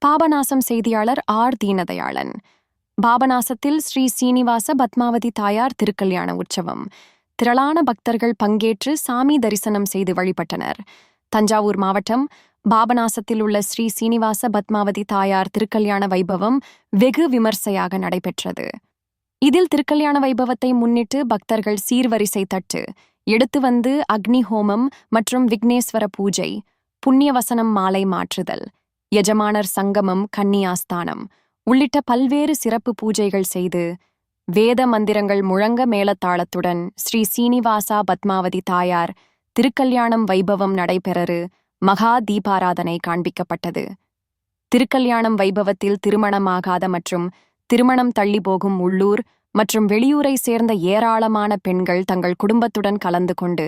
பாபநாசம் செய்தியாளர் ஆர். தீனதயாளன். பாபநாசத்தில் ஸ்ரீ சீனிவாச பத்மாவதி தாயார் திருக்கல்யாண உற்சவம். திரளான பக்தர்கள் பங்கேற்று சாமி தரிசனம் செய்து வழிபட்டனர். தஞ்சாவூர் மாவட்டம் பாபநாசத்தில் உள்ள ஸ்ரீ சீனிவாச பத்மாவதி தாயார் திருக்கல்யாண வைபவம் வெகு விமர்சையாக நடைபெற்றது. இதில் திருக்கல்யாண வைபவத்தை முன்னிட்டு பக்தர்கள் சீர்வரிசை தட்டு எடுத்து வந்து அக்னி ஹோமம் மற்றும் விக்னேஸ்வர பூஜை, புண்ணியவசனம் மாலை மாற்றுதல், எஜமானர் சங்கமம், கன்னியாஸ்தானம் உள்ளிட்ட பல்வேறு சிறப்பு பூஜைகள் செய்து வேத மந்திரங்கள் முழங்க மேளதாளத்துடன் ஸ்ரீ சீனிவாசா பத்மாவதி தாயார் திருக்கல்யாணம் வைபவம் நடைபெறரு மகா தீபாராதனை காண்பிக்கப்பட்டது. திருக்கல்யாணம் வைபவத்தில் திருமணமாகாத மற்றும் திருமணம் தள்ளி போகும் உள்ளூர் மற்றும் வெளியூரை சேர்ந்த ஏராளமான பெண்கள் தங்கள் குடும்பத்துடன் கலந்து கொண்டு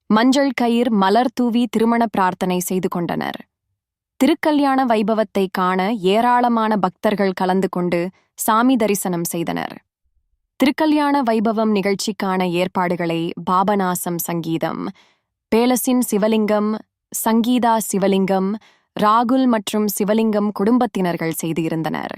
மஞ்சள் கயிர் மலர் தூவி திருமண பிரார்த்தனை செய்து கொண்டனர். திருக்கல்யாண வைபவத்தை காண ஏராளமான பக்தர்கள் கலந்து கொண்டு சாமி தரிசனம் செய்தனர். திருக்கல்யாண வைபவம் நிகழ்ச்சிக்கான ஏற்பாடுகளை பாபநாசம் சங்கீதம், பேலசின் சிவலிங்கம், சங்கீதா சிவலிங்கம், ராகுல் மற்றும் சிவலிங்கம் குடும்பத்தினர்கள் செய்து இருந்தனர்.